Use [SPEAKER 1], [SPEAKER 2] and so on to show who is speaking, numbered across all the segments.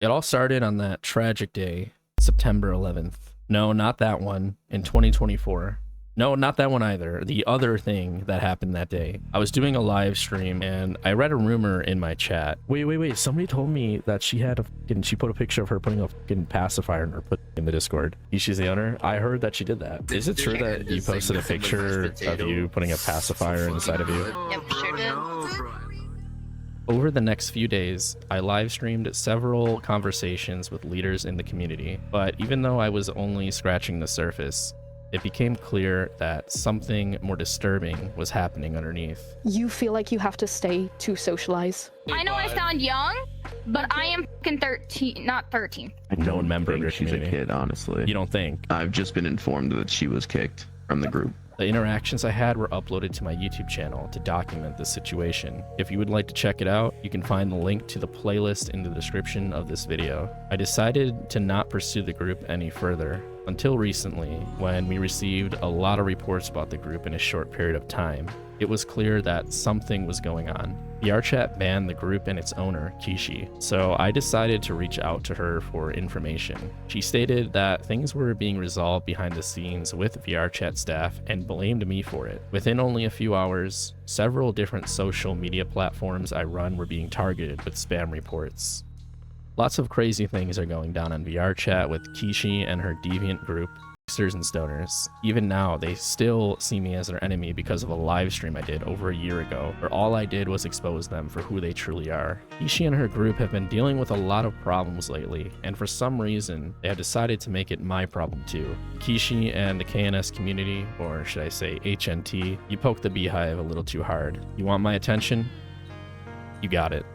[SPEAKER 1] It all started on that tragic day, September 11th. No, not that one, in 2024. No, not that one either. The other thing that happened that day. I was doing a live stream and I read a rumor in my chat. Wait. Somebody told me that she had she put a picture of her putting a fucking pacifier in her in the Discord. She's the owner. I heard that she did that. Is it true that you posted a picture of you putting a pacifier inside of you?
[SPEAKER 2] Yep, sure did.
[SPEAKER 1] Over the next few days, I live streamed several conversations with leaders in the community, but even though I was only scratching the surface, it became clear that something more disturbing was happening underneath.
[SPEAKER 3] You feel like you have to stay to socialize?
[SPEAKER 2] I know I sound young, but I am fucking 13, not 13.
[SPEAKER 4] I don't
[SPEAKER 1] member of
[SPEAKER 4] think
[SPEAKER 1] your
[SPEAKER 4] she's a
[SPEAKER 1] community.
[SPEAKER 4] kid, honestly.
[SPEAKER 1] You don't think?
[SPEAKER 4] I've just been informed that she was kicked from the group.
[SPEAKER 1] The interactions I had were uploaded to my YouTube channel to document this situation. If you would like to check it out, you can find the link to the playlist in the description of this video. I decided to not pursue the group any further until recently, when we received a lot of reports about the group in a short period of time. It was clear that something was going on. VRChat banned the group and its owner, Kishi, so I decided to reach out to her for information. She stated that things were being resolved behind the scenes with VRChat staff and blamed me for it. Within only a few hours, several different social media platforms I run were being targeted with spam reports. Lots of crazy things are going down on VRChat with Kishi and her deviant group, Gangsters and Stoners. Even now, they still see me as their enemy because of a live stream I did over a year ago, where all I did was expose them for who they truly are. Kishi and her group have been dealing with a lot of problems lately, and for some reason, they have decided to make it my problem too. Kishi and the KNS community, or should I say HNT, you poke the beehive a little too hard. You want my attention? You got it.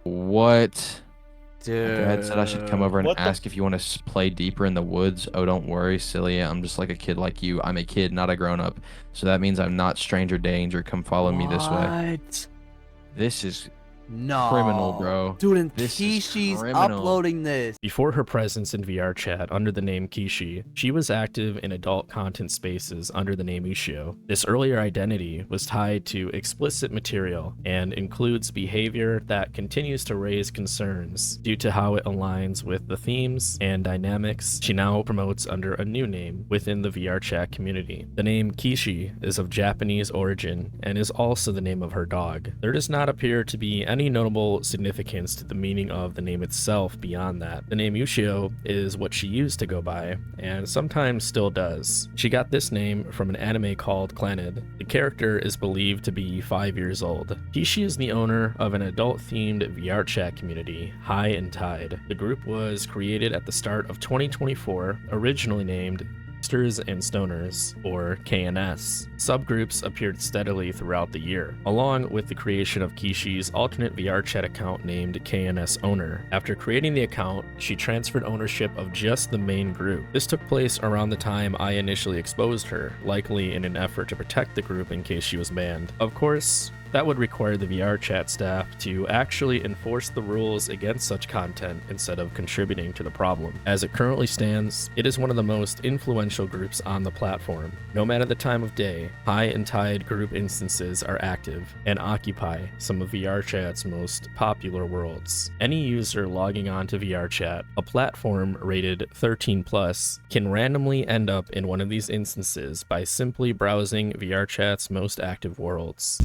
[SPEAKER 5] What?
[SPEAKER 6] Dude.
[SPEAKER 5] My dad said I should come over and
[SPEAKER 6] What the-
[SPEAKER 5] ask if you want to play deeper in the woods. Oh, don't worry, silly. I'm just like a kid like you. I'm a kid, not a grown up. So that means I'm not stranger danger. Come follow me this way.
[SPEAKER 6] What?
[SPEAKER 5] This is
[SPEAKER 6] No.
[SPEAKER 5] criminal, bro.
[SPEAKER 6] Dude, and
[SPEAKER 5] This is
[SPEAKER 6] Kishi's
[SPEAKER 5] criminal.
[SPEAKER 6] uploading this.
[SPEAKER 1] Before her presence in VRChat under the name Kishi, she was active in adult content spaces under the name Ushio. This earlier identity was tied to explicit material and includes behavior that continues to raise concerns due to how it aligns with the themes and dynamics she now promotes under a new name within the VRChat community. The name Kishi is of Japanese origin and is also the name of her dog. There does not appear to be any notable significance to the meaning of the name itself beyond that. The name Ushio is what she used to go by, and sometimes still does. She got this name from an anime called Clannad. The character is believed to be 5 years old. Kishi is the owner of an adult-themed VRChat community, High and Tide. The group was created at the start of 2024, originally named Hipsters and Stoners, or KNS. Subgroups appeared steadily throughout the year, along with the creation of Kishi's alternate VRChat account named KNS Owner. After creating the account, she transferred ownership of just the main group. This took place around the time I initially exposed her, likely in an effort to protect the group in case she was banned. Of course, that would require the VRChat staff to actually enforce the rules against such content instead of contributing to the problem. As it currently stands, it is one of the most influential groups on the platform. No matter the time of day, High and Tide group instances are active and occupy some of VRChat's most popular worlds. Any user logging on to VRChat, a platform rated 13+, can randomly end up in one of these instances by simply browsing VRChat's most active worlds.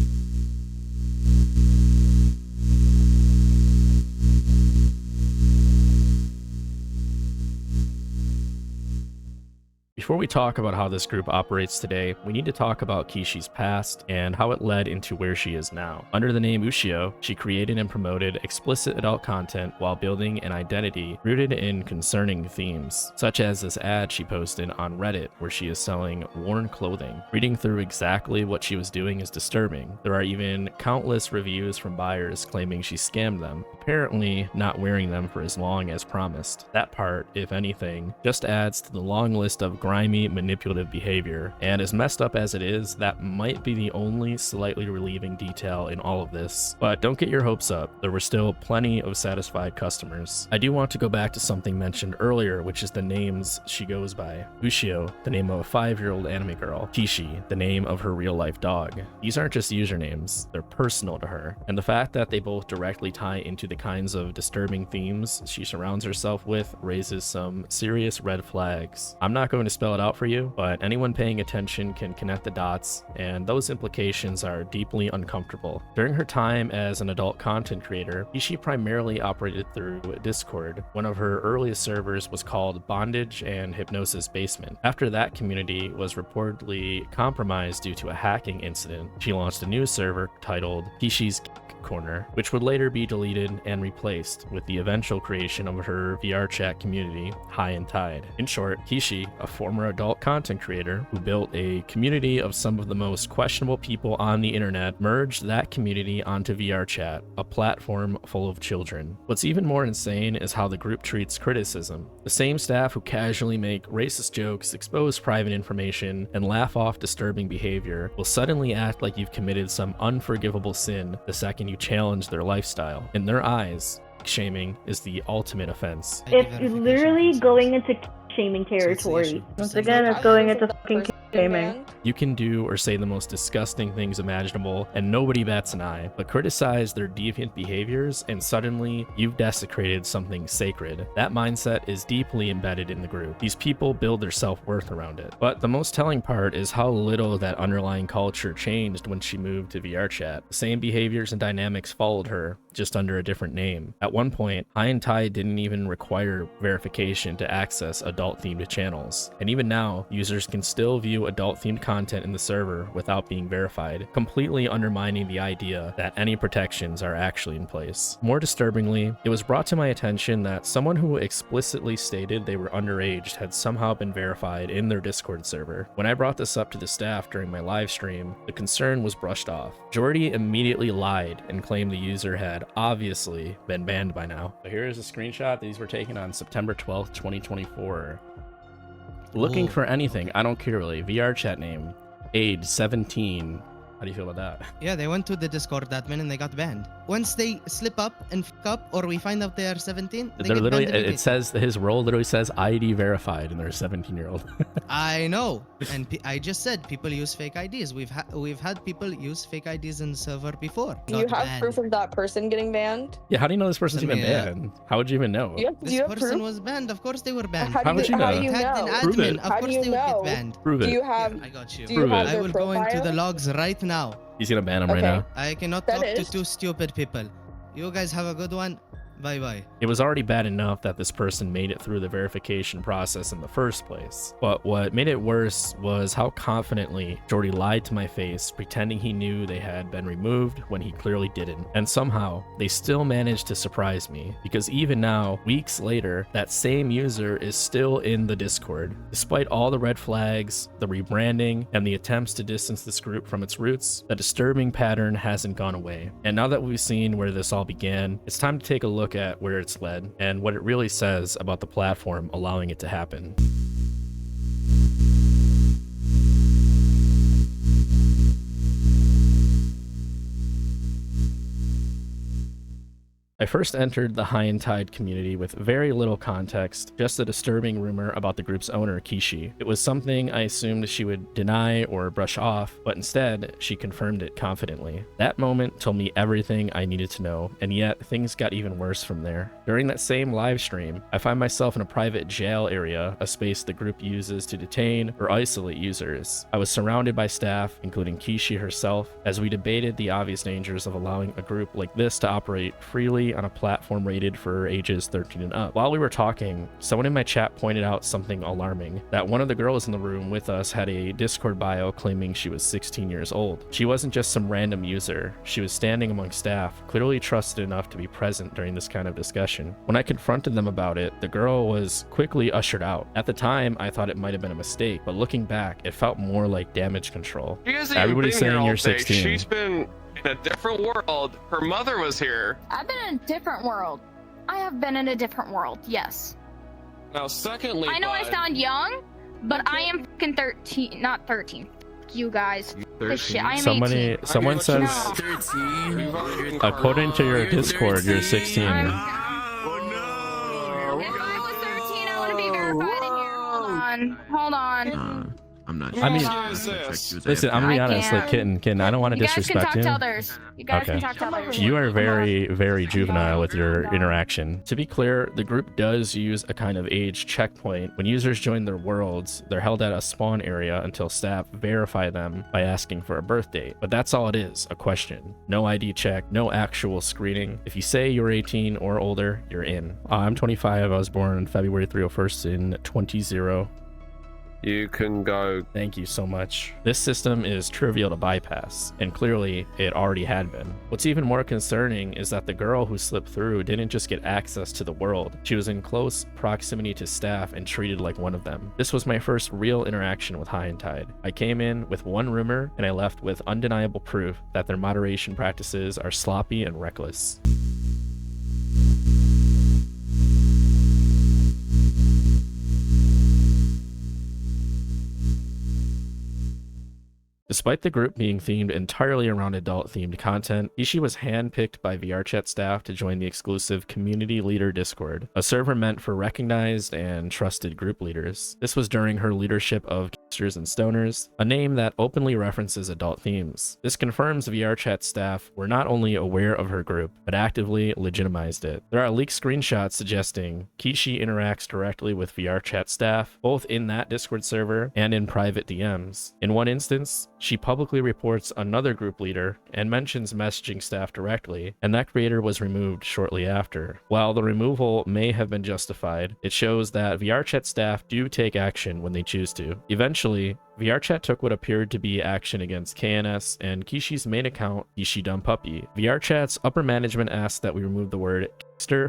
[SPEAKER 1] Before we talk about how this group operates today, we need to talk about Kishi's past and how it led into where she is now. Under the name Ushio, she created and promoted explicit adult content while building an identity rooted in concerning themes, such as this ad she posted on Reddit where she is selling worn clothing. Reading through exactly what she was doing is disturbing. There are even countless reviews from buyers claiming she scammed them, apparently not wearing them for as long as promised. That part, if anything, just adds to the long list of grimy, manipulative behavior, and as messed up as it is, that might be the only slightly relieving detail in all of this. But don't get your hopes up, there were still plenty of satisfied customers. I do want to go back to something mentioned earlier, which is the names she goes by. Ushio, the name of a 5-year-old anime girl. Kishi, the name of her real-life dog. These aren't just usernames, they're personal to her, and the fact that they both directly tie into the kinds of disturbing themes she surrounds herself with raises some serious red flags. I'm not going to spell it out for you, but anyone paying attention can connect the dots, and those implications are deeply uncomfortable. During her time as an adult content creator, Kishi primarily operated through Discord. One of her earliest servers was called Bondage and Hypnosis Basement. After that community was reportedly compromised due to a hacking incident, she launched a new server titled Kishi's Corner, which would later be deleted and replaced with the eventual creation of her VRChat community, High and Tide. In short, Kishi, a former adult content creator who built a community of some of the most questionable people on the internet, merged that community onto VRChat, a platform full of children. What's even more insane is how the group treats criticism. The same staff who casually make racist jokes, expose private information, and laugh off disturbing behavior will suddenly act like you've committed some unforgivable sin the second you challenge their lifestyle. In their eyes, shaming is the ultimate offense.
[SPEAKER 6] It's literally going into shaming territory. Once again, it's going into fucking shaming.
[SPEAKER 1] You can do or say the most disgusting things imaginable, and nobody bats an eye, but criticize their deviant behaviors, and suddenly you've desecrated something sacred. That mindset is deeply embedded in the group. These people build their self-worth around it. But the most telling part is how little that underlying culture changed when she moved to VRChat. The same behaviors and dynamics followed her, just under a different name. At one point, High and Tide didn't even require verification to access adult-themed channels. And even now, users can still view adult-themed content in the server without being verified, completely undermining the idea that any protections are actually in place. More disturbingly, it was brought to my attention that someone who explicitly stated they were underage had somehow been verified in their Discord server. When I brought this up to the staff during my live stream, the concern was brushed off. Majority immediately lied and claimed the user had obviously been banned by now. So here is a screenshot. These were taken on September 12th, 2024. Looking for anything, I don't care really. VRChat name, age 17. How do you feel about that?
[SPEAKER 7] Yeah, they went to the Discord admin and they got banned. Once they slip up and fuck up, or we find out they are 17, they
[SPEAKER 1] They're
[SPEAKER 7] get
[SPEAKER 1] literally,
[SPEAKER 7] banned
[SPEAKER 1] it says, his role literally says ID verified, and they're a 17-year-old.
[SPEAKER 7] I know, and I just said people use fake IDs. We've had people use fake IDs in the server before.
[SPEAKER 8] Do you have proof of that person getting banned?
[SPEAKER 1] Yeah, how do you know this person's even banned? How would you even know?
[SPEAKER 7] This person was banned. Of course they were banned.
[SPEAKER 1] How would you know?
[SPEAKER 7] Tagged an
[SPEAKER 1] Prove
[SPEAKER 7] admin.
[SPEAKER 1] it.
[SPEAKER 7] Of course they would get banned.
[SPEAKER 1] Prove it.
[SPEAKER 8] Do you have?
[SPEAKER 7] I got you.
[SPEAKER 8] Do you have
[SPEAKER 7] I
[SPEAKER 8] their
[SPEAKER 7] will go into
[SPEAKER 8] profile?
[SPEAKER 7] the logs right now.
[SPEAKER 1] He's gonna ban him right now.
[SPEAKER 7] I cannot
[SPEAKER 8] That
[SPEAKER 7] talk to
[SPEAKER 8] is.
[SPEAKER 7] two stupid people. You guys have a good one. Bye bye.
[SPEAKER 1] It was already bad enough that this person made it through the verification process in the first place. But what made it worse was how confidently Jordy lied to my face, pretending he knew they had been removed when he clearly didn't. And somehow, they still managed to surprise me, because even now, weeks later, that same user is still in the Discord. Despite all the red flags, the rebranding, and the attempts to distance this group from its roots, the disturbing pattern hasn't gone away. And now that we've seen where this all began, it's time to take a look at where it's led and what it really says about the platform allowing it to happen. I first entered the High and Tide community with very little context, just a disturbing rumor about the group's owner, Kishi. It was something I assumed she would deny or brush off, but instead, she confirmed it confidently. That moment told me everything I needed to know, and yet things got even worse from there. During that same live stream, I find myself in a private jail area, a space the group uses to detain or isolate users. I was surrounded by staff, including Kishi herself, as we debated the obvious dangers of allowing a group like this to operate freely on a platform rated for ages 13 and up. While we were talking, someone in my chat pointed out something alarming, that one of the girls in the room with us had a Discord bio claiming she was 16 years old. She wasn't just some random user, she was standing among staff, clearly trusted enough to be present during this kind of discussion. When I confronted them about it, the girl was quickly ushered out. At the time, I thought it might have been a mistake, but looking back, it felt more like damage control. Everybody's saying you're 16.
[SPEAKER 9] She's been in a different world. Her mother was here.
[SPEAKER 2] I've been in a different world. I have been in a different world, yes.
[SPEAKER 9] Now, secondly,
[SPEAKER 2] I know I sound young, but I am fucking 13, not 13. You guys. This shit, I am 18.
[SPEAKER 1] Someone says,
[SPEAKER 2] No.
[SPEAKER 9] 13.
[SPEAKER 1] according to your Discord, you're 16.
[SPEAKER 2] If I was 13, I would be verified in here. Hold on.
[SPEAKER 4] I'm not
[SPEAKER 1] I mean, listen, I'm gonna be honest, like, kitten, I don't want to disrespect you.
[SPEAKER 2] You guys can talk to others. You guys can talk to others.
[SPEAKER 1] You are very, very juvenile with your interaction. To be clear, the group does use a kind of age checkpoint. When users join their worlds, they're held at a spawn area until staff verify them by asking for a birth date. But that's all it is, a question. No ID check, no actual screening. If you say you're 18 or older, you're in. I'm 25. I was born on February 301st in 20.
[SPEAKER 9] You can go.
[SPEAKER 1] Thank you so much. This system is trivial to bypass, and clearly it already had been. What's even more concerning is that the girl who slipped through didn't just get access to the world. She was in close proximity to staff and treated like one of them. This was my first real interaction with High and Tide. I came in with one rumor, and I left with undeniable proof that their moderation practices are sloppy and reckless. Despite the group being themed entirely around adult-themed content, Kishi was handpicked by VRChat staff to join the exclusive Community Leader Discord, a server meant for recognized and trusted group leaders. This was during her leadership of Kissers and Stoners, a name that openly references adult themes. This confirms VRChat staff were not only aware of her group, but actively legitimized it. There are leaked screenshots suggesting Kishi interacts directly with VRChat staff, both in that Discord server and in private DMs. In one instance, she publicly reports another group leader and mentions messaging staff directly, and that creator was removed shortly after. While the removal may have been justified, it shows that VRChat staff do take action when they choose to. Eventually, VRChat took what appeared to be action against KNS and Kishi's main account, Kishi Dumb Puppy. VRChat's upper management asked that we remove the word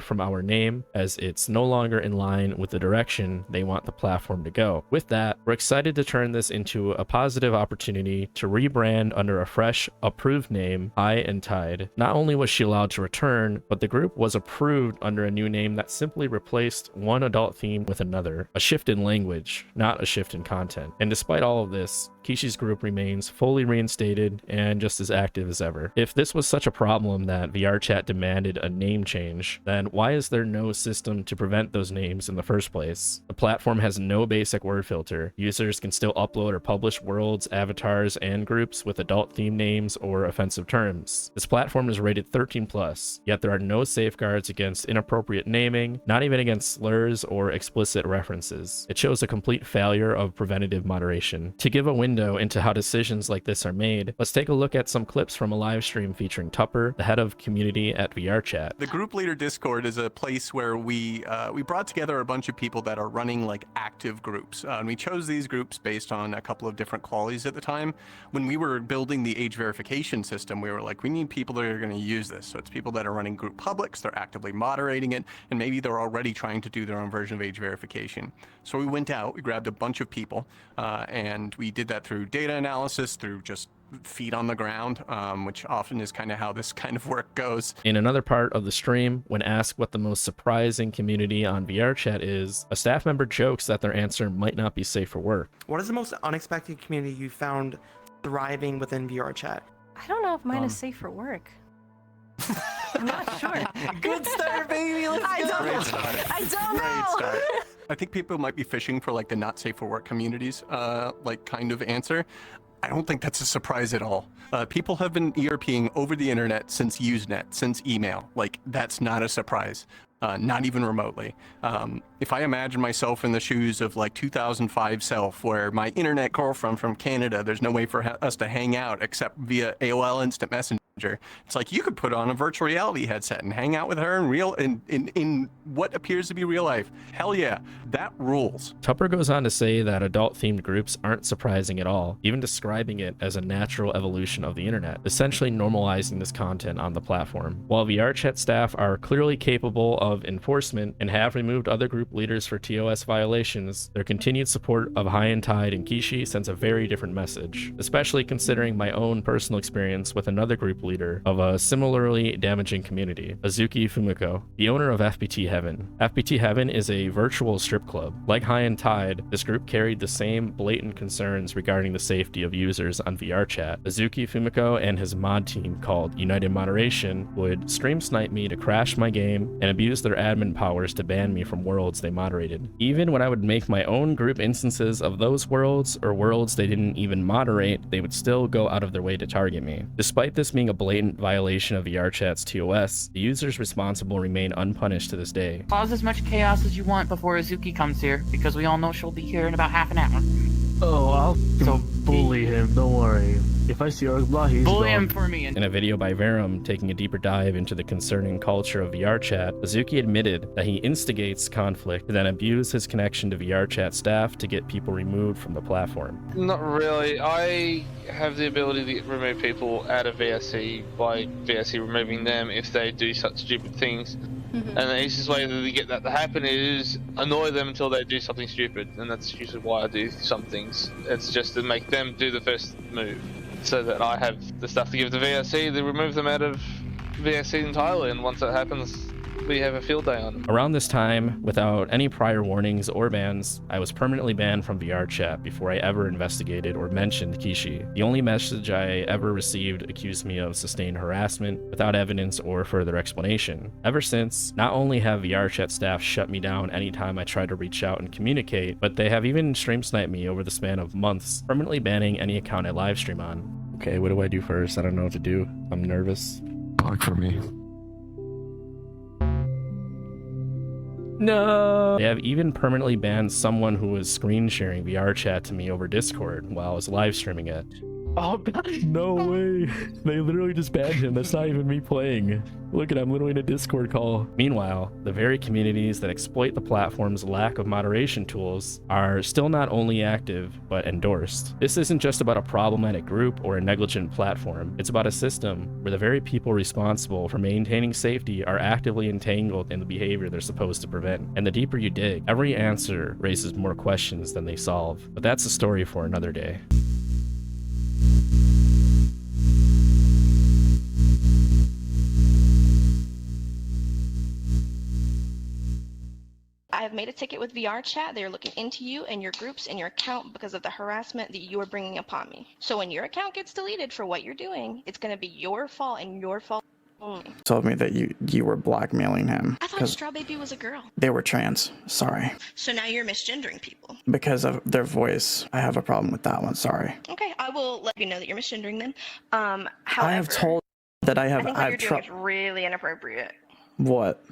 [SPEAKER 1] from our name, as it's no longer in line with the direction they want the platform to go. With that, we're excited to turn this into a positive opportunity to rebrand under a fresh, approved name, High and Tide. Not only was she allowed to return, but the group was approved under a new name that simply replaced one adult theme with another. A shift in language, not a shift in content. And despite all of this, Kishi's group remains fully reinstated and just as active as ever. If this was such a problem that VRChat demanded a name change, then why is there no system to prevent those names in the first place? The platform has no basic word filter. Users can still upload or publish worlds, avatars, and groups with adult theme names or offensive terms. This platform is rated 13+, yet there are no safeguards against inappropriate naming, not even against slurs or explicit references. It shows a complete failure of preventative moderation. To give a win window into how decisions like this are made, let's take a look at some clips from a live stream featuring Tupper, the head of community at VRChat.
[SPEAKER 10] The group leader Discord is a place where we brought together a bunch of people that are running like active groups. And we chose these groups based on a couple of different qualities at the time. When we were building the age verification system, we were like, we need people that are going to use this. So it's people that are running group publics, they're actively moderating it, and maybe they're already trying to do their own version of age verification. So we went out, we grabbed a bunch of people, and we did that through data analysis, through just feet on the ground, which often is kind of how this kind of work goes.
[SPEAKER 1] In another part of the stream, when asked what the most surprising community on VRChat is, a staff member jokes that their answer might not be safe for work.
[SPEAKER 11] What is the most unexpected community you found thriving within VRChat?
[SPEAKER 12] I don't know if mine is safe for work. I'm not sure.
[SPEAKER 11] Good start, baby. Let's go.
[SPEAKER 12] I don't know.
[SPEAKER 10] Great start. I think people might be fishing for like the not safe for work communities, like kind of answer. I don't think that's a surprise at all. People have been ERPing over the internet since Usenet, since email. Like, that's not a surprise, not even remotely. If I imagine myself in the shoes of like 2005 self, where my internet girlfriend from Canada, there's no way for us to hang out except via AOL Instant Messenger. It's like you could put on a virtual reality headset and hang out with her in what appears to be real life. Hell yeah, that rules.
[SPEAKER 1] Tupper goes on to say that adult-themed groups aren't surprising at all, even describing it as a natural evolution of the internet, essentially normalizing this content on the platform. While VRChat staff are clearly capable of enforcement and have removed other group leaders for TOS violations, their continued support of High and Tide and Kishi sends a very different message, especially considering my own personal experience with another group leader of a similarly damaging community, Azuki Fumiko, the owner of FPT Heaven. FPT Heaven is a virtual strip club. Like High and Tide, this group carried the same blatant concerns regarding the safety of users on VRChat. Azuki Fumiko and his mod team called United Moderation would stream snipe me to crash my game and abuse their admin powers to ban me from worlds they moderated. Even when I would make my own group instances of those worlds or worlds they didn't even moderate, they would still go out of their way to target me. Despite this being a blatant violation of VRChat's TOS, the users responsible remain unpunished to this day.
[SPEAKER 13] Cause as much chaos as you want before Azuki comes here, because we all know she'll be here in about half an hour.
[SPEAKER 14] Oh, I'll bully him, don't worry. If I see Argbla, he's
[SPEAKER 13] bully
[SPEAKER 14] gone.
[SPEAKER 13] him for me.
[SPEAKER 1] In a video by Verum taking a deeper dive into the concerning culture of VRChat, Azuki admitted that he instigates conflict and then abused his connection to VRChat staff to get people removed from the platform.
[SPEAKER 9] Not really. I have the ability to remove people out of VRC by VRC removing them if they do such stupid things. And the easiest way to get that to happen is annoy them until they do something stupid, and that's usually why I do some things. It's just to make them do the first move, so that I have the stuff to give to VRC to remove them out of VRC entirely, and once that happens, we have a field day on them.
[SPEAKER 1] Around this time, without any prior warnings or bans, I was permanently banned from VRChat before I ever investigated or mentioned Kishi. The only message I ever received accused me of sustained harassment without evidence or further explanation. Ever since, not only have VRChat staff shut me down anytime I try to reach out and communicate, but they have even stream sniped me over the span of months, permanently banning any account I livestream on. Okay, what do I do first? I don't know what to do. I'm nervous.
[SPEAKER 4] Talk for me.
[SPEAKER 1] No! They have even permanently banned someone who was screen sharing VRChat to me over Discord while I was live streaming it. Oh god, no way. They literally just banned him. That's not even me playing. Look at, I'm literally in a Discord call. Meanwhile, the very communities that exploit the platform's lack of moderation tools are still not only active, but endorsed. This isn't just about a problematic group or a negligent platform. It's about a system where the very people responsible for maintaining safety are actively entangled in the behavior they're supposed to prevent. And the deeper you dig, every answer raises more questions than they solve. But that's a story for another day.
[SPEAKER 15] I have made a ticket with VRChat. They are looking into you and your groups and your account because of the harassment that you are bringing upon me. So when your account gets deleted for what you're doing, it's going to be your fault and your fault only.
[SPEAKER 16] Told me that you were blackmailing him.
[SPEAKER 15] I thought Straw Baby was a girl.
[SPEAKER 16] They were trans. Sorry.
[SPEAKER 15] So now you're misgendering people.
[SPEAKER 16] Because of their voice, I have a problem with that one. Sorry.
[SPEAKER 15] Okay, I will let you know that you're misgendering them.
[SPEAKER 16] However, I have told that I have.
[SPEAKER 15] I think what you're doing is really inappropriate.
[SPEAKER 16] What?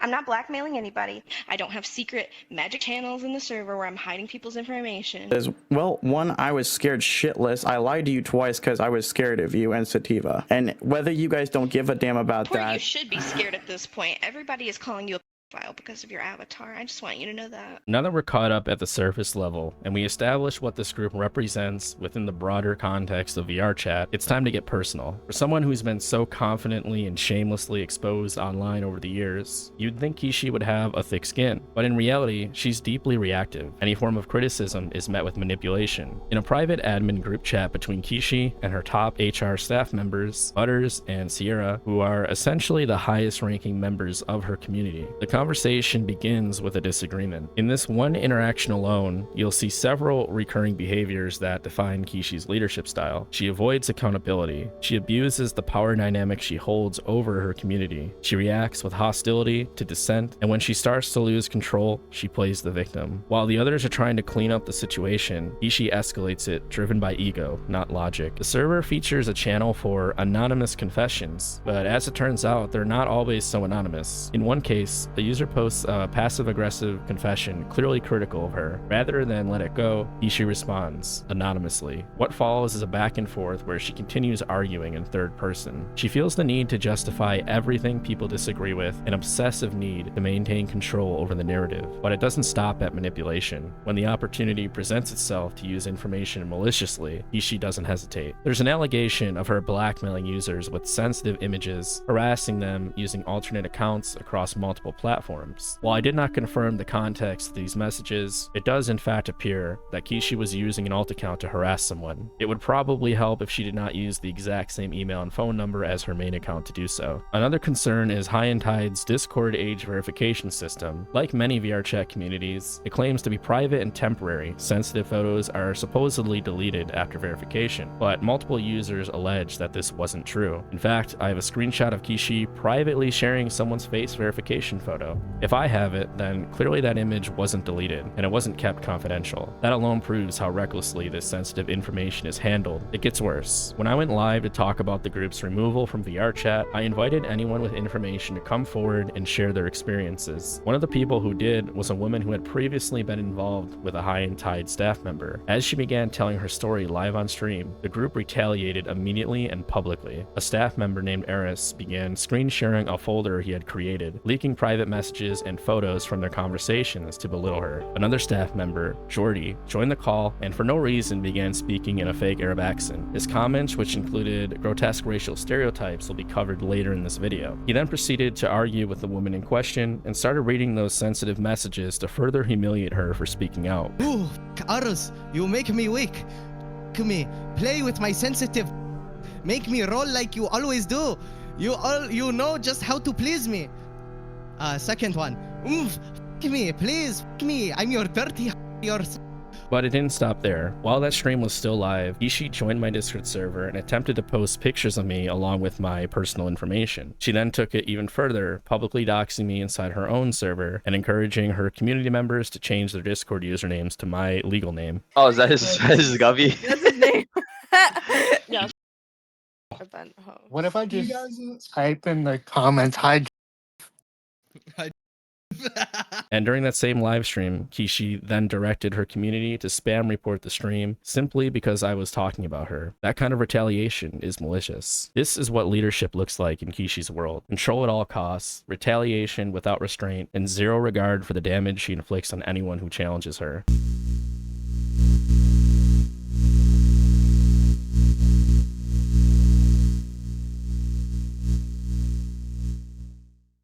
[SPEAKER 15] I'm not blackmailing anybody. I don't have secret magic channels in the server where I'm hiding people's information.
[SPEAKER 16] Well, one, I was scared shitless. I lied to you twice because I was scared of you and Sativa. And whether you guys don't give a damn about
[SPEAKER 15] Or you
[SPEAKER 16] that.
[SPEAKER 15] should be scared at this point. Everybody is calling you a pedophile because of your avatar. I just want you to know that.
[SPEAKER 1] Now that we're caught up at the surface level and we establish what this group represents within the broader context of VRChat, it's time to get personal. For someone who's been so confidently and shamelessly exposed online over the years, you'd think Kishi would have a thick skin, but in reality, she's deeply reactive. Any form of criticism is met with manipulation. In a private admin group chat between Kishi and her top HR staff members, Butters and Sierra, who are essentially the highest ranking members of her community, the conversation begins with a disagreement. In this one interaction alone, you'll see several recurring behaviors that define Kishi's leadership style. She avoids accountability. She abuses the power dynamic she holds over her community. She reacts with hostility to dissent, and when she starts to lose control, she plays the victim. While the others are trying to clean up the situation, Kishi escalates it, driven by ego, not logic. The server features a channel for anonymous confessions, but as it turns out, they're not always so anonymous. In one case, the user posts a passive-aggressive confession clearly critical of her. Rather than let it go, Kishi responds anonymously. What follows is a back and forth where she continues arguing in third person. She feels the need to justify everything people disagree with, an obsessive need to maintain control over the narrative. But it doesn't stop at manipulation. When the opportunity presents itself to use information maliciously, Kishi doesn't hesitate. There's an allegation of her blackmailing users with sensitive images, harassing them using alternate accounts across multiple platforms. While I did not confirm the context of these messages, it does in fact appear that Kishi was using an alt account to harass someone. It would probably help if she did not use the exact same email and phone number as her main account to do so. Another concern is High and Tide's Discord age verification system. Like many VRChat communities, it claims to be private and temporary. Sensitive photos are supposedly deleted after verification, but multiple users allege that this wasn't true. In fact, I have a screenshot of Kishi privately sharing someone's face verification photo. If I have it, then clearly that image wasn't deleted, and it wasn't kept confidential. That alone proves how recklessly this sensitive information is handled. It gets worse. When I went live to talk about the group's removal from VRChat, I invited anyone with information to come forward and share their experiences. One of the people who did was a woman who had previously been involved with a High and Tide staff member. As she began telling her story live on stream, the group retaliated immediately and publicly. A staff member named Eris began screen sharing a folder he had created, leaking private messages and photos from their conversations to belittle her. Another staff member, Jordy, joined the call and for no reason began speaking in a fake Arab accent. His comments, which included grotesque racial stereotypes, will be covered later in this video. He then proceeded to argue with the woman in question and started reading those sensitive messages to further humiliate her for speaking out.
[SPEAKER 7] Ooh, Arus, you make me weak. Me, play with my sensitive. Make me roll like you always do. You know just how to please me. Second one. Oof, me, please, me. I'm your dirty yours.
[SPEAKER 1] But it didn't stop there. While that stream was still live, Kishi joined my Discord server and attempted to post pictures of me along with my personal information. She then took it even further, publicly doxing me inside her own server and encouraging her community members to change their Discord usernames to my legal name.
[SPEAKER 17] Oh, is that his Gubby?
[SPEAKER 8] That's his name. Yeah.
[SPEAKER 18] What if I just type in the comments, hi?
[SPEAKER 1] And during that same live stream, Kishi then directed her community to spam report the stream simply because I was talking about her. That kind of retaliation is malicious. This is what leadership looks like in Kishi's world. Control at all costs, retaliation without restraint, and zero regard for the damage she inflicts on anyone who challenges her.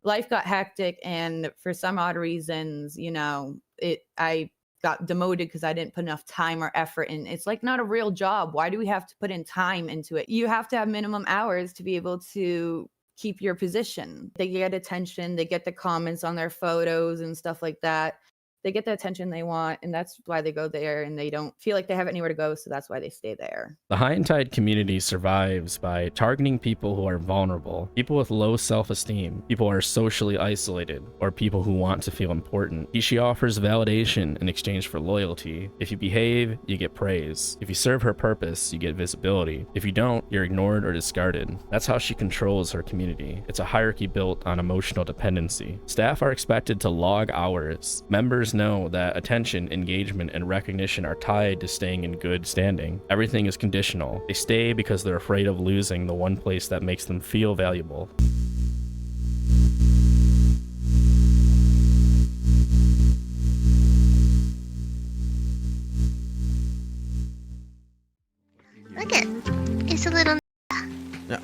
[SPEAKER 19] Life got hectic, and for some odd reasons, you know, I got demoted because I didn't put enough time or effort in. It's like not a real job. Why do we have to put in time into it? You have to have minimum hours to be able to keep your position. They get attention, they get the comments on their photos and stuff like that. they get the attention they want, and that's why they go there, and they don't feel like they have anywhere to go, so that's why they stay there.
[SPEAKER 1] The High and Tide community survives by targeting people who are vulnerable, people with low self-esteem, people who are socially isolated, or people who want to feel important. Kishi offers validation in exchange for loyalty. If you behave, you get praise. If you serve her purpose, you get visibility. If you don't, you're ignored or discarded. That's how she controls her community. It's a hierarchy built on emotional dependency. Staff are expected to log hours. Members know that attention, engagement, and recognition are tied to staying in good standing. Everything is conditional. They stay because they're afraid of losing the one place that makes them feel valuable.
[SPEAKER 20] Look it. It's a little.
[SPEAKER 11] Yeah.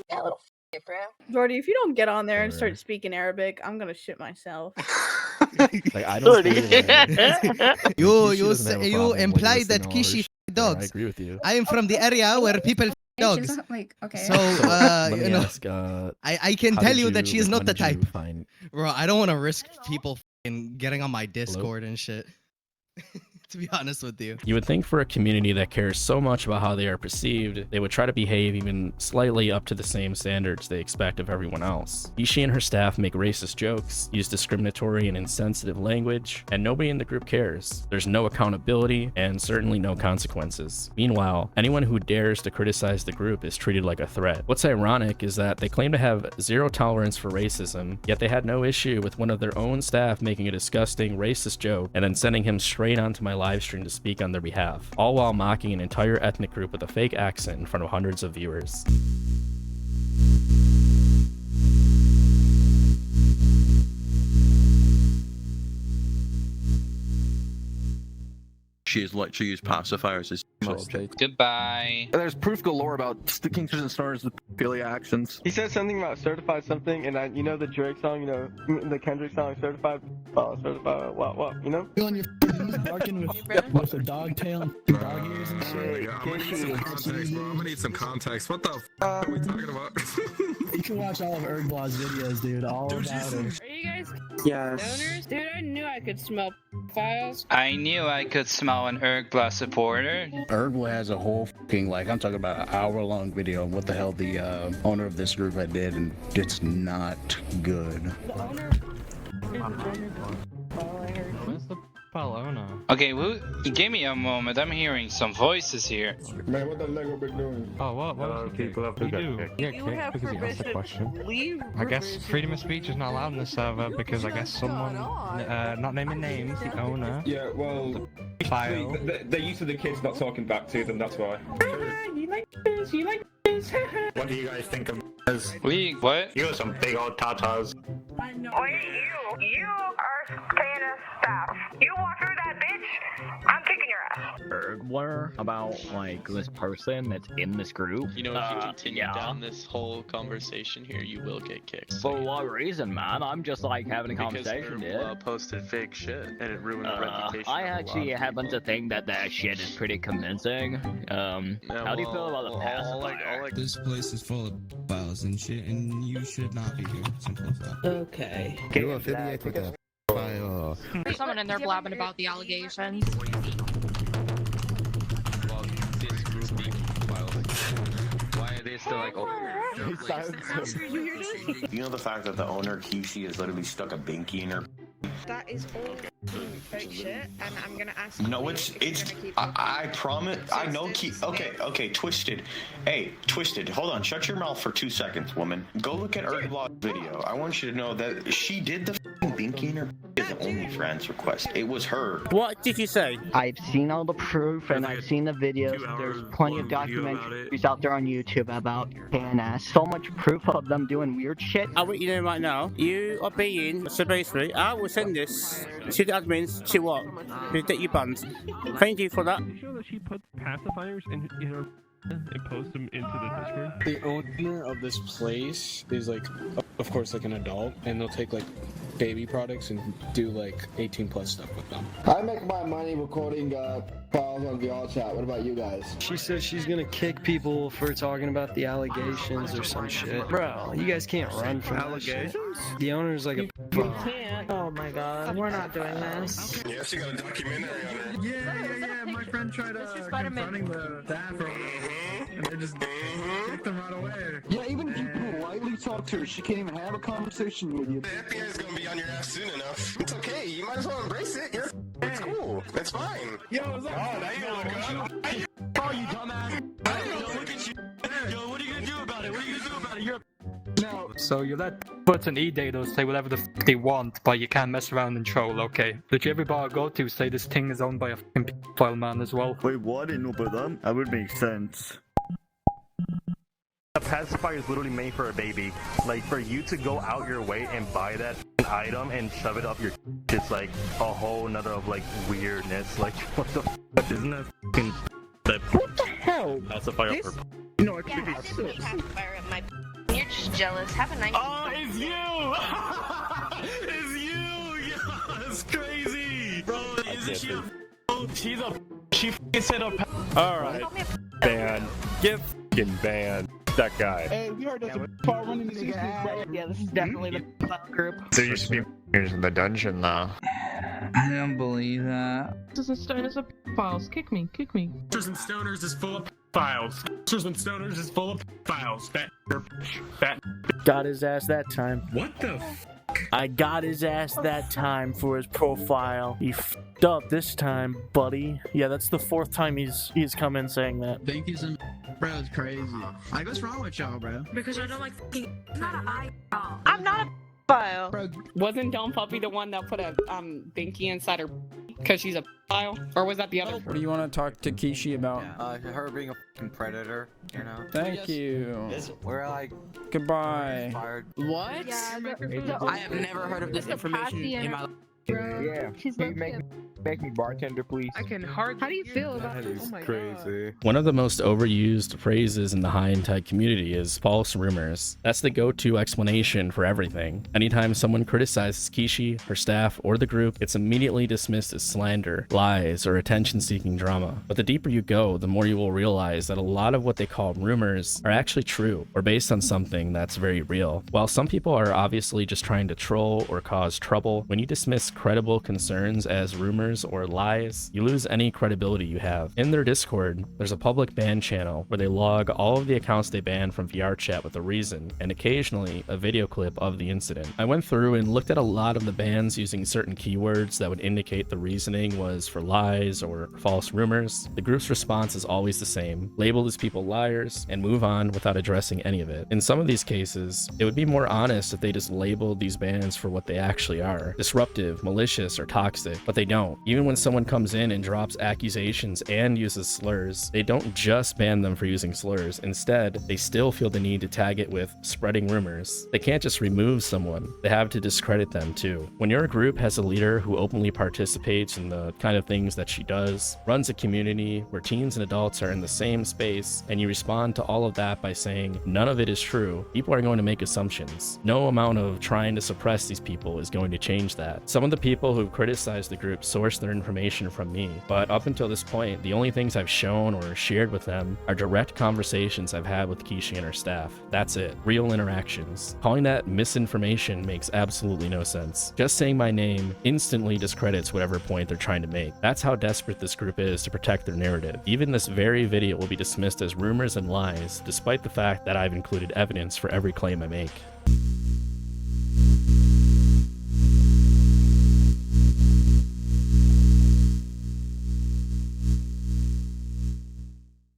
[SPEAKER 8] That little bro.
[SPEAKER 12] Jordy, if you don't get on there and start speaking Arabic, I'm gonna shit myself.
[SPEAKER 1] Like, I don't feel like
[SPEAKER 7] you imply that Kishi dogs.
[SPEAKER 1] I agree with you.
[SPEAKER 7] I am from the area where people dogs.
[SPEAKER 8] She's not like, okay.
[SPEAKER 7] So
[SPEAKER 1] Let me
[SPEAKER 7] you know,
[SPEAKER 1] ask,
[SPEAKER 7] I can
[SPEAKER 1] how
[SPEAKER 7] tell
[SPEAKER 1] did
[SPEAKER 7] you that she is
[SPEAKER 1] when
[SPEAKER 7] not the
[SPEAKER 1] did you
[SPEAKER 7] type.
[SPEAKER 1] find-
[SPEAKER 7] Bro, I don't want to risk people getting on my Discord and shit. To be honest with you.
[SPEAKER 1] You would think for a community that cares so much about how they are perceived, they would try to behave even slightly up to the same standards they expect of everyone else. Kishi and her staff make racist jokes, use discriminatory and insensitive language, and nobody in the group cares. There's no accountability and certainly no consequences. Meanwhile, anyone who dares to criticize the group is treated like a threat. What's ironic is that they claim to have zero tolerance for racism, yet they had no issue with one of their own staff making a disgusting racist joke and then sending him straight onto my live stream to speak on their behalf, all while mocking an entire ethnic group with a fake accent in front of hundreds of viewers.
[SPEAKER 4] She is like to use pacifiers as
[SPEAKER 21] Goodbye.
[SPEAKER 22] There's proof galore about sticking to the stars with pedophilia actions.
[SPEAKER 23] He said something about certified something, and you know the Drake song, you know, the Kendrick song, certified, what, you know?
[SPEAKER 24] On your barking with a dog tail and dog ears and shit.
[SPEAKER 25] I'm gonna need some context, bro. I'm gonna need some context. What the f are we talking about?
[SPEAKER 24] You can watch all of Erglaw's videos, dude. All about it.
[SPEAKER 26] Are you guys
[SPEAKER 11] Yes.
[SPEAKER 26] donors? Dude, I knew I could smell files.
[SPEAKER 21] I knew I could smell an Ergla supporter.
[SPEAKER 27] Ergla has a whole fucking, like, I'm talking about an hour-long video of what the hell the owner of this group had did, and it's not good.
[SPEAKER 26] The owner?
[SPEAKER 28] Where's the owner?
[SPEAKER 21] Okay, give me a moment. I'm hearing some voices here.
[SPEAKER 22] Man, what the Lego been doing?
[SPEAKER 28] Oh, what people have to do? Yeah, because he asked a question. I guess freedom of speech is not allowed on the server because I guess someone, not naming names, the owner.
[SPEAKER 22] Yeah, well,
[SPEAKER 28] file.
[SPEAKER 22] they're used to the kids not talking back to them, that's why.
[SPEAKER 26] You like this? You like this?
[SPEAKER 27] What do you guys think of
[SPEAKER 21] What?
[SPEAKER 27] You have some big old tatas.
[SPEAKER 26] I know.
[SPEAKER 29] Wait, you are KNS staff. You walk through that bitch, I'm kicking your ass.
[SPEAKER 30] Ergler about like this person that's in this group.
[SPEAKER 31] You know, if you continue down this whole conversation here, you will get kicked.
[SPEAKER 30] For what reason, man? I'm just like having a
[SPEAKER 31] Because
[SPEAKER 30] conversation, dude.
[SPEAKER 31] posted fake shit and it ruined the reputation.
[SPEAKER 30] I
[SPEAKER 31] of a lot
[SPEAKER 30] actually
[SPEAKER 31] of
[SPEAKER 30] happen to think that that shit is pretty convincing. How do you feel about the pacifier?
[SPEAKER 32] This place is full of files and shit, and you should not be here. Simple as that.
[SPEAKER 26] Okay.
[SPEAKER 32] You affiliate with a file.
[SPEAKER 33] There's someone in there blabbing about the allegations.
[SPEAKER 21] Why are they still like,
[SPEAKER 34] You know the fact that the owner, Kishi, has literally stuck a binky in her.
[SPEAKER 29] That is all fake shit, and I'm gonna ask.
[SPEAKER 34] No, it's. I promise. I know. Okay, Twisted. Hey, Twisted. Hold on. Shut your mouth for 2 seconds, woman. Go look at Erglaw's video. I want you to know that she did the binky in her as an OnlyFans request. It was her.
[SPEAKER 35] What did you say? I've seen all the proof and I've seen the videos. There's plenty of documentaries out there on YouTube about KNS. So much proof of them doing weird shit. I want you to know right now, you are being, so basically, I will send this to the admins to what? To get you banned. Thank you for that.
[SPEAKER 36] Are you sure that she put pacifiers in her and post them into the Discord?
[SPEAKER 22] The owner of this place is like, of course, like an adult, and they'll take like baby products and do like 18+ stuff with them.
[SPEAKER 23] I make my money recording
[SPEAKER 27] files on VRChat. What about you guys?
[SPEAKER 23] She says she's gonna kick people for talking about the allegations or some shit. Bro, you guys can't run from allegations. The owner's like a.
[SPEAKER 26] You can't. Oh my god, we're not doing this.
[SPEAKER 25] Yeah, she got a documentary on her.
[SPEAKER 26] Yeah.
[SPEAKER 25] My friend tried confronting the staff and they just kicked them right away.
[SPEAKER 27] Yeah, even if you politely talk to her, she can't even have a conversation with you.
[SPEAKER 25] The FBI is gonna be on your ass soon enough. It's okay. You might as well embrace it. It's cool. It's fine. Yo, what's up? Oh, now you gonna look up. Oh, you dumbass. Yo, look at you. Yo, what are you gonna do about it? What are you gonna do about it? You're
[SPEAKER 23] No.
[SPEAKER 28] So you let Butts and E-Data say whatever the f they want, but you can't mess around and troll, okay? Did every bar I go to say this thing is owned by a f***ing file man as well?
[SPEAKER 2] Wait, what? I didn't know about that. That would make sense.
[SPEAKER 3] A pacifier is literally made for a baby. Like, for you to go out your way and buy that item and shove it up your it's like a whole nother of like weirdness. Like, what the f? Isn't that f***ing
[SPEAKER 23] What the hell?
[SPEAKER 3] pacifier for
[SPEAKER 23] No, it could be
[SPEAKER 29] Pacifier at my. You're just jealous. Have a nice.
[SPEAKER 3] Oh, it's you! It's you! Yeah, it's crazy! Bro, isn't she a she's a she f***ing set up.
[SPEAKER 5] Alright. Ban. Get f***ing banned. That guy.
[SPEAKER 23] Hey, we heard there's a far running the sisters, bro. Yeah, this is definitely the group.
[SPEAKER 3] There used to be in the dungeon now.
[SPEAKER 6] I don't believe that.
[SPEAKER 26] This is stoners of files. Kick me.
[SPEAKER 25] Sisters and Stoners is full of files. Sisters and Stoners is full of files. That.
[SPEAKER 23] Got his ass that time.
[SPEAKER 25] What the f?
[SPEAKER 23] I got his ass that time for his profile. He f***ed up this time, buddy. Yeah, that's the 4th time he's come in saying that.
[SPEAKER 6] Thank you so much. Bro, it's crazy. Like, what's wrong with y'all, bro?
[SPEAKER 26] Because I don't like f***ing.
[SPEAKER 29] I'm not a file.
[SPEAKER 6] Bro,
[SPEAKER 26] Wasn't Dumb Puppy the one that put a binky inside her because she's a file? Or was that the other?
[SPEAKER 6] what do you want to talk to Kishi about?
[SPEAKER 8] Her being a fucking predator, you know.
[SPEAKER 6] Thank you.
[SPEAKER 8] We're like
[SPEAKER 6] Goodbye.
[SPEAKER 8] fired.
[SPEAKER 26] What?
[SPEAKER 29] Yeah,
[SPEAKER 26] I have never heard of this information in my life.
[SPEAKER 23] Yeah,
[SPEAKER 29] she's
[SPEAKER 23] make me bartender, please.
[SPEAKER 26] I can hardly.
[SPEAKER 29] How do you feel about
[SPEAKER 3] That
[SPEAKER 29] this?
[SPEAKER 3] is
[SPEAKER 29] Oh my
[SPEAKER 3] crazy.
[SPEAKER 1] One of the most overused phrases in the high-end community is false rumors. That's the go-to explanation for everything. Anytime someone criticizes Kishi, her staff, or the group, it's immediately dismissed as slander, lies, or attention-seeking drama. But the deeper you go, the more you will realize that a lot of what they call rumors are actually true, or based on something that's very real. While some people are obviously just trying to troll or cause trouble, when you dismiss credible concerns as rumors or lies, you lose any credibility you have. In their Discord, there's a public ban channel where they log all of the accounts they banned from VRChat with a reason, and occasionally a video clip of the incident. I went through and looked at a lot of the bans using certain keywords that would indicate the reasoning was for lies or false rumors. The group's response is always the same: label these people liars and move on without addressing any of it. In some of these cases, it would be more honest if they just labeled these bans for what they actually are: disruptive, malicious, or toxic, but they don't. Even when someone comes in and drops accusations and uses slurs, they don't just ban them for using slurs. Instead, they still feel the need to tag it with spreading rumors. They can't just remove someone, they have to discredit them too. When your group has a leader who openly participates in the kind of things that she does, runs a community where teens and adults are in the same space, and you respond to all of that by saying none of it is true, people are going to make assumptions. No amount of trying to suppress these people is going to change that. Some of the people who've criticized the group source their information from me, but up until this point, the only things I've shown or shared with them are direct conversations I've had with Kishi and her staff. That's it. Real interactions. Calling that misinformation makes absolutely no sense. Just saying my name instantly discredits whatever point they're trying to make. That's how desperate this group is to protect their narrative. Even this very video will be dismissed as rumors and lies, despite the fact that I've included evidence for every claim I make.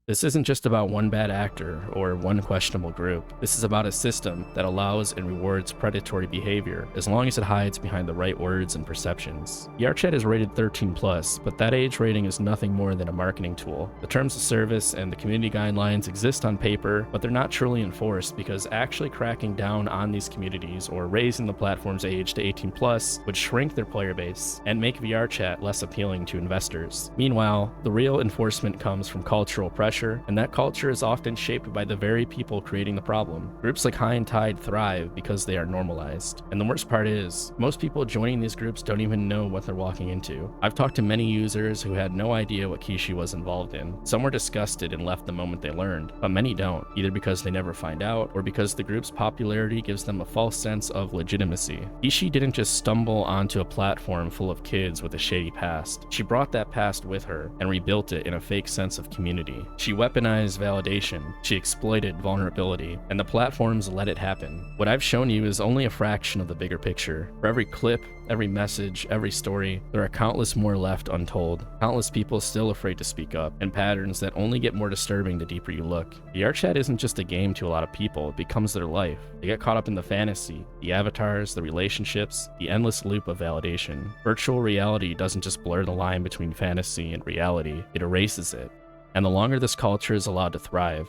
[SPEAKER 1] This isn't just about one bad actor or one questionable group. This is about a system that allows and rewards predatory behavior as long as it hides behind the right words and perceptions. VRChat is rated 13+, but that age rating is nothing more than a marketing tool. The terms of service and the community guidelines exist on paper, but they're not truly enforced because actually cracking down on these communities or raising the platform's age to 18+ would shrink their player base and make VRChat less appealing to investors. Meanwhile, the real enforcement comes from cultural pressure pressure, and that culture is often shaped by the very people creating the problem. Groups like High and Tide thrive because they are normalized. And the worst part is, most people joining these groups don't even know what they're walking into. I've talked to many users who had no idea what Kishi was involved in. Some were disgusted and left the moment they learned, but many don't, either because they never find out or because the group's popularity gives them a false sense of legitimacy. Kishi didn't just stumble onto a platform full of kids with a shady past. She brought that past with her and rebuilt it in a fake sense of community. She weaponized validation, she exploited vulnerability, and the platforms let it happen. What I've shown you is only a fraction of the bigger picture. For every clip, every message, every story, there are countless more left untold. Countless people still afraid to speak up, and patterns that only get more disturbing the deeper you look. VRChat isn't just a game to a lot of people, it becomes their life. They get caught up in the fantasy, the avatars, the relationships, the endless loop of validation. Virtual reality doesn't just blur the line between fantasy and reality, it erases it. And the longer this culture is allowed to thrive,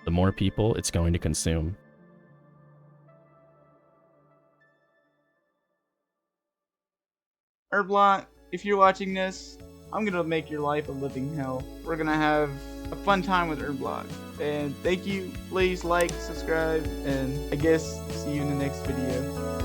[SPEAKER 1] the more people it's going to consume.
[SPEAKER 4] Herblock, if you're watching this, I'm gonna make your life a living hell. We're gonna have a fun time with Herblock. And thank you, please like, subscribe, and I guess see you in the next video.